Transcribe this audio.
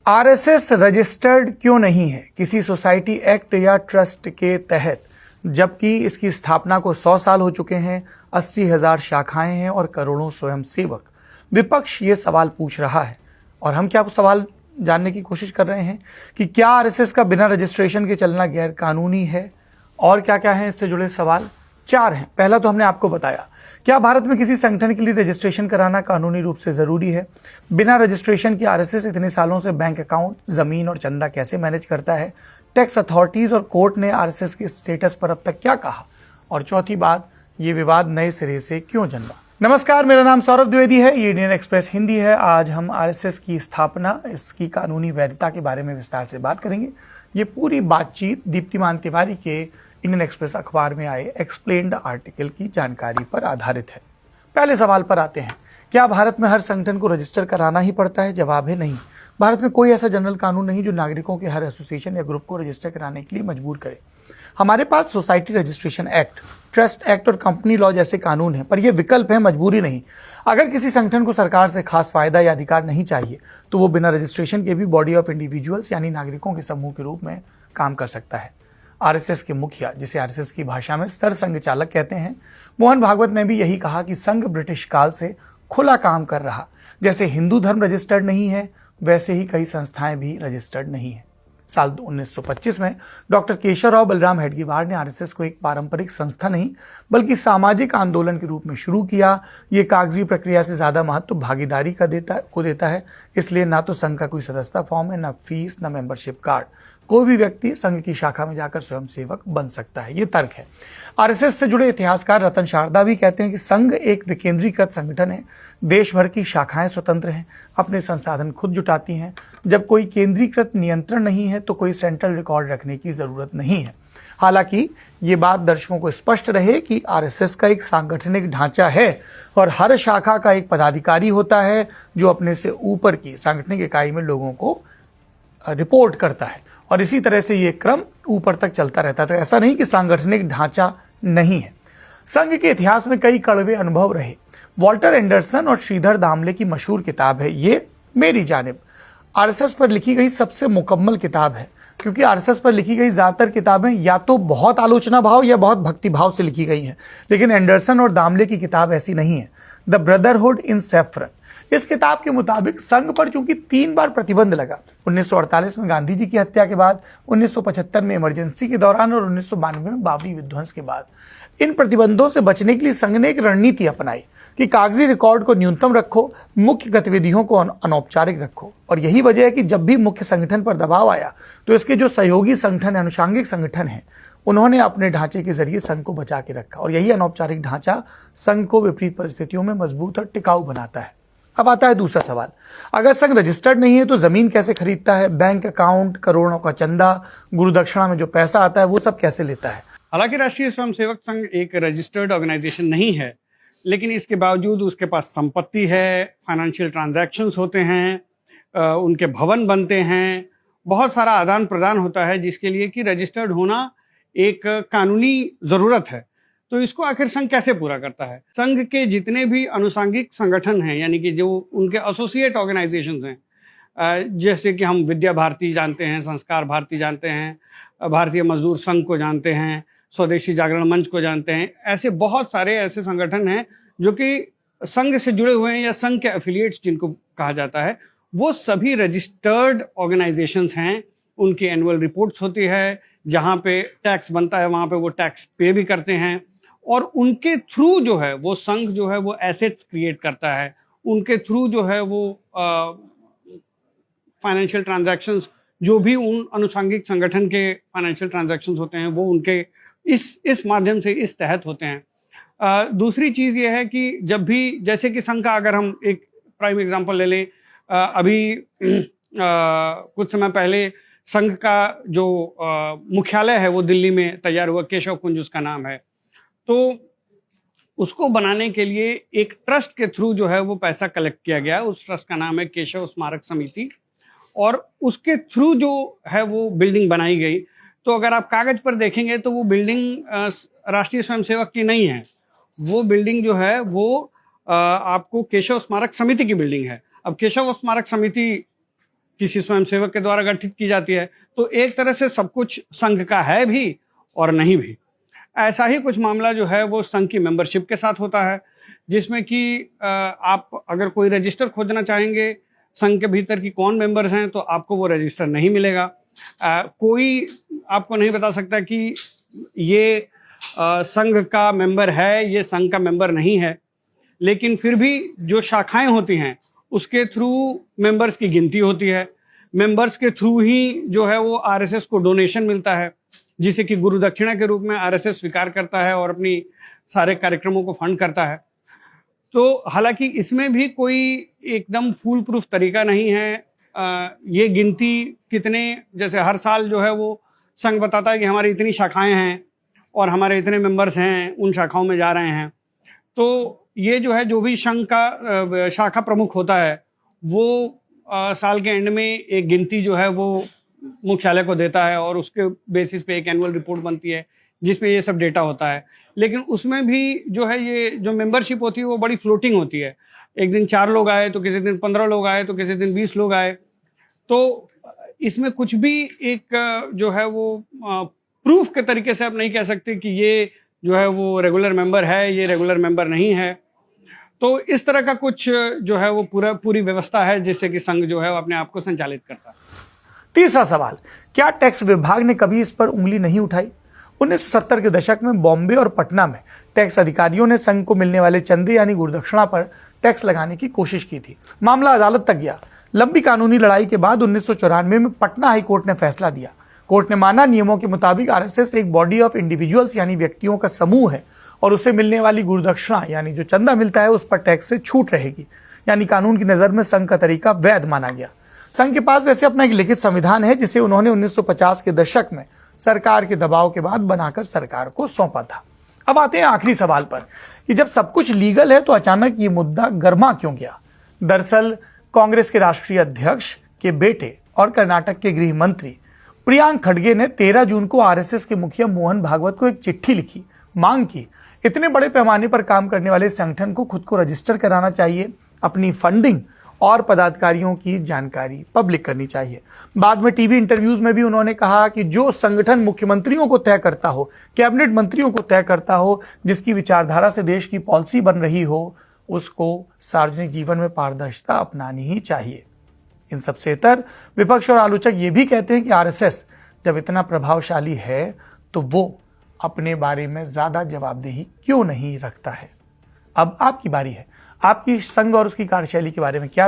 RSS registered क्यों नहीं है किसी सोसाइटी एक्ट या ट्रस्ट के तहत, जबकि इसकी स्थापना को 100 साल हो चुके हैं, 80,000 शाखाएं हैं और करोड़ों स्वयंसेवक। विपक्ष ये सवाल पूछ रहा है और हम क्या सवाल जानने की कोशिश कर रहे हैं कि क्या आरएसएस का बिना रजिस्ट्रेशन के चलना गैर कानूनी है और क्या क्या है इससे जुड़े सवाल 4 हैं। पहला तो हमने आपको बताया, क्या भारत में किसी संगठन के लिए रजिस्ट्रेशन कराना कानूनी रूप से जरूरी है? बिना रजिस्ट्रेशन के आरएसएस इतने सालों से बैंक अकाउंट, जमीन और चंदा कैसे मैनेज करता है? टैक्स अथॉरिटीज और कोर्ट ने आरएसएस के स्टेटस पर अब तक क्या कहा? और चौथी बात, ये विवाद नए सिरे से क्यों जन्मा? नमस्कार, मेरा नाम सौरभ द्विवेदी है, ये इंडियन एक्सप्रेस हिंदी है। आज हम आरएसएस की स्थापना, इसकी कानूनी वैधता के बारे में विस्तार से बात करेंगे। ये पूरी बातचीत दीप्तिमान तिवारी के इंडियन एक्सप्रेस अखबार में आए एक्सप्लेन्ड आर्टिकल की जानकारी पर आधारित है। पहले सवाल पर आते हैं, क्या भारत में हर संगठन को रजिस्टर कराना ही पड़ता है? जवाब है नहीं। भारत में कोई ऐसा जनरल कानून नहीं जो नागरिकों के हर एसोसिएशन या ग्रुप को रजिस्टर कराने के लिए मजबूर करे। हमारे पास society registration act, trust act और कंपनी लॉ जैसे कानून हैं, पर यह विकल्प है, मजबूरी नहीं। अगर किसी संगठन को सरकार से खास फायदा या अधिकार नहीं चाहिए तो वो बिना रजिस्ट्रेशन के भी बॉडी ऑफ इंडिविजुअल्स यानी नागरिकों के समूह के रूप में काम कर सकता है। आरएसएस के मुखिया, जिसे आरएसएस की भाषा में सरसंघ चालक कहते हैं, मोहन भागवत ने भी यही कहा कि संघ ब्रिटिश काल से खुला काम कर रहा। जैसे हिंदू धर्म रजिस्टर्ड नहीं है, वैसे ही कई संस्थाएं भी रजिस्टर्ड नहीं है। साल 1925 में डॉक्टर केशवराव बलराम हेडगेवार ने आरएसएस को एक पारंपरिक संस्था नहीं बल्कि सामाजिक आंदोलन के रूप में शुरू किया। ये कागजी प्रक्रिया से ज्यादा महत्व भागीदारी का देता है। इसलिए ना तो संघ का कोई सदस्यता फॉर्म है, ना फीस, ना मेंबरशिप कार्ड। कोई भी व्यक्ति संघ की शाखा में जाकर स्वयंसेवक बन सकता है, ये तर्क है। आरएसएस से जुड़े इतिहासकार रतन शारदा भी कहते हैं कि संघ एक विकेंद्रीकृत संगठन है। देश भर की शाखाएं स्वतंत्र हैं, अपने संसाधन खुद जुटाती हैं। जब कोई केंद्रीकृत नियंत्रण नहीं है तो कोई सेंट्रल रिकॉर्ड रखने की जरूरत नहीं है। हालांकि ये बात दर्शकों को स्पष्ट रहे कि आरएसएस का एक सांगठनिक ढांचा है और हर शाखा का एक पदाधिकारी होता है जो अपने से ऊपर की सांगठनिक इकाई में लोगों को रिपोर्ट करता है और इसी तरह से ये क्रम ऊपर तक चलता रहता है। तो ऐसा नहीं कि सांगठनिक ढांचा नहीं है। संघ के इतिहास में कई कड़वे अनुभव रहे। वॉल्टर एंडरसन और श्रीधर दामले की मशहूर किताब है ये मेरी जानिब, आरएसएस पर लिखी गई सबसे मुकम्मल किताब है, क्योंकि आरएसएस पर लिखी गई ज्यादातर किताबें या तो बहुत आलोचना भाव या बहुत भक्ति भाव से लिखी गई हैं, लेकिन एंडरसन और दामले की किताब ऐसी नहीं है। द ब्रदरहुड इन सैफरन, इस किताब के मुताबिक संघ पर चूंकि 3 बार प्रतिबंध लगा, 1948 में गांधी जी की हत्या के बाद, 1975 में इमरजेंसी के दौरान और 1992 में बाबरी विध्वंस के बाद, इन प्रतिबंधों से बचने के लिए संघ ने एक रणनीति अपनाई कि कागजी रिकॉर्ड को न्यूनतम रखो, मुख्य गतिविधियों को अनौपचारिक रखो। और यही वजह है कि जब भी मुख्य संगठन पर दबाव आया तो इसके जो सहयोगी संगठन है, अनुषांगिक संगठन है, उन्होंने अपने ढांचे के जरिए संघ को बचा के रखा और यही अनौपचारिक ढांचा संघ को विपरीत परिस्थितियों में मजबूत और टिकाऊ बनाता है। अब आता है दूसरा सवाल, अगर संघ रजिस्टर्ड नहीं है तो जमीन कैसे खरीदता है? बैंक अकाउंट, करोड़ों का चंदा, गुरु दक्षिणा में जो पैसा आता है वो सब कैसे लेता है? हालांकि राष्ट्रीय स्वयंसेवक संघ एक रजिस्टर्ड ऑर्गेनाइजेशन नहीं है, लेकिन इसके बावजूद उसके पास संपत्ति है, फाइनेंशियल ट्रांजैक्शंस होते हैं, उनके भवन बनते हैं, बहुत सारा आदान प्रदान होता है, जिसके लिए कि रजिस्टर्ड होना एक कानूनी ज़रूरत है। तो इसको आखिर संघ कैसे पूरा करता है? संघ के जितने भी अनुषांगिक संगठन हैं, यानी कि जो उनके एसोसिएट ऑर्गेनाइजेशंस हैं, जैसे कि हम विद्या भारती जानते हैं, संस्कार भारती जानते हैं, भारतीय मजदूर संघ को जानते हैं, स्वदेशी जागरण मंच को जानते हैं, ऐसे बहुत सारे ऐसे संगठन हैं जो कि संघ से जुड़े हुए हैं या संघ के एफिलिएट्स जिनको कहा जाता है, वो सभी रजिस्टर्ड ऑर्गेनाइजेशंस हैं। उनकी एनुअल रिपोर्ट्स होती है, जहाँ पे टैक्स बनता है वहाँ पे वो टैक्स पे भी करते हैं और उनके थ्रू जो है वो संघ जो है वो एसेट्स क्रिएट करता है। उनके थ्रू जो है वो फाइनेंशियल ट्रांजैक्शंस, जो भी उन अनुषांगिक संगठन के फाइनेंशियल ट्रांजैक्शंस होते हैं वो उनके इस माध्यम से, इस तहत होते हैं। दूसरी चीज़ ये है कि जब भी, जैसे कि संघ का अगर हम एक प्राइम एग्जांपल ले लें, अभी कुछ समय पहले संघ का जो मुख्यालय है वो दिल्ली में तैयार हुआ, केशव कुंज उसका नाम है। तो उसको बनाने के लिए एक ट्रस्ट के थ्रू जो है वो पैसा कलेक्ट किया गया। उस ट्रस्ट का नाम है केशव स्मारक समिति और उसके थ्रू जो है वो बिल्डिंग बनाई गई। तो अगर आप कागज पर देखेंगे तो वो बिल्डिंग राष्ट्रीय स्वयंसेवक की नहीं है, वो बिल्डिंग जो है वो आपको केशव स्मारक समिति की बिल्डिंग है। अब केशव स्मारक समिति किसी स्वयंसेवक के द्वारा गठित की जाती है। तो एक तरह से सब कुछ संघ का है भी और नहीं भी। ऐसा ही कुछ मामला जो है वो संघ की मेंबरशिप के साथ होता है, जिसमें कि आप अगर कोई रजिस्टर खोजना चाहेंगे संघ के भीतर की कौन मेंबर्स हैं, तो आपको वो रजिस्टर नहीं मिलेगा। कोई आपको नहीं बता सकता कि ये संघ का मेंबर है, ये संघ का मेंबर नहीं है। लेकिन फिर भी जो शाखाएं होती हैं उसके थ्रू मेंबर्स की गिनती होती है। मेंबर्स के थ्रू ही जो है वो आरएसएस को डोनेशन मिलता है, जिसे कि गुरु दक्षिणा के रूप में आरएसएस स्वीकार करता है और अपनी सारे कार्यक्रमों को फंड करता है। तो हालांकि इसमें भी कोई एकदम फूल प्रूफ तरीका नहीं है। ये गिनती कितने, जैसे हर साल जो है वो संघ बताता है कि हमारी इतनी शाखाएं हैं और हमारे इतने मेंबर्स हैं, उन शाखाओं में जा रहे हैं। तो ये जो है, जो भी संघ का शाखा प्रमुख होता है वो साल के एंड में एक गिनती जो है वो मुख्यालय को देता है और उसके बेसिस पे एक एनुअल रिपोर्ट बनती है जिसमें ये सब डेटा होता है। लेकिन उसमें भी जो है ये जो मेंबरशिप होती है वो बड़ी फ्लोटिंग होती है। एक दिन 4 लोग आए तो किसी दिन 15 लोग आए तो किसी दिन 20 लोग आए। तो इसमें कुछ भी एक जो है वो प्रूफ के तरीके से आप नहीं कह सकते कि ये जो है वो रेगुलर मेंबर है, ये रेगुलर मेंबर नहीं है। तो इस तरह का कुछ जो है वो पूरी व्यवस्था है जिससे कि संघ जो है वो अपने आप को संचालित करता है। तीसरा सवाल, क्या टैक्स विभाग ने कभी इस पर उंगली नहीं उठाई? 1970 के दशक में बॉम्बे और पटना में टैक्स अधिकारियों ने संघ को मिलने वाले चंदे यानी गुरुदक्षिणा पर टैक्स लगाने की कोशिश की थी। मामला अदालत तक गया। लंबी कानूनी लड़ाई के बाद 1994 में पटना हाई कोर्ट ने फैसला दिया। कोर्ट ने माना, नियमों के मुताबिक आरएसएस एक बॉडी ऑफ इंडिविजुअल्स यानी व्यक्तियों का समूह है और उसे मिलने वाली गुरुदक्षिणा यानी जो चंदा मिलता है उस पर टैक्स से छूट रहेगी। यानी कानून की नजर में संघ का तरीका वैध माना गया। संघ के पास वैसे अपना एक लिखित संविधान है जिसे उन्होंने 1950 के दशक में सरकार के दबाव के बाद बनाकर सरकार को सौंपा था। अब आते हैं आखिरी सवाल पर कि जब सब कुछ लीगल है तो अचानक ये मुद्दा गर्मा क्यों गया? दरअसल कांग्रेस के राष्ट्रीय अध्यक्ष के बेटे और कर्नाटक के गृह मंत्री प्रियांक खड़गे ने 13 जून को आरएसएस के मुखिया मोहन भागवत को एक चिट्ठी लिखी, मांग की इतने बड़े पैमाने पर काम करने वाले संगठन को खुद को रजिस्टर कराना चाहिए, अपनी फंडिंग और पदाधिकारियों की जानकारी पब्लिक करनी चाहिए। बाद में टीवी इंटरव्यूज में भी उन्होंने कहा कि जो संगठन मुख्यमंत्रियों को तय करता हो, कैबिनेट मंत्रियों को तय करता हो, जिसकी विचारधारा से देश की पॉलिसी बन रही हो, उसको सार्वजनिक जीवन में पारदर्शिता अपनानी ही चाहिए। इन सबसे इतर विपक्ष और आलोचक ये भी कहते हैं कि आरएसएस जब इतना प्रभावशाली है तो वो अपने बारे में ज्यादा जवाबदेही क्यों नहीं रखता है? अब आपकी बारी है। आपकी संघ और उसकी कार्यशैली के बारे में क्या राय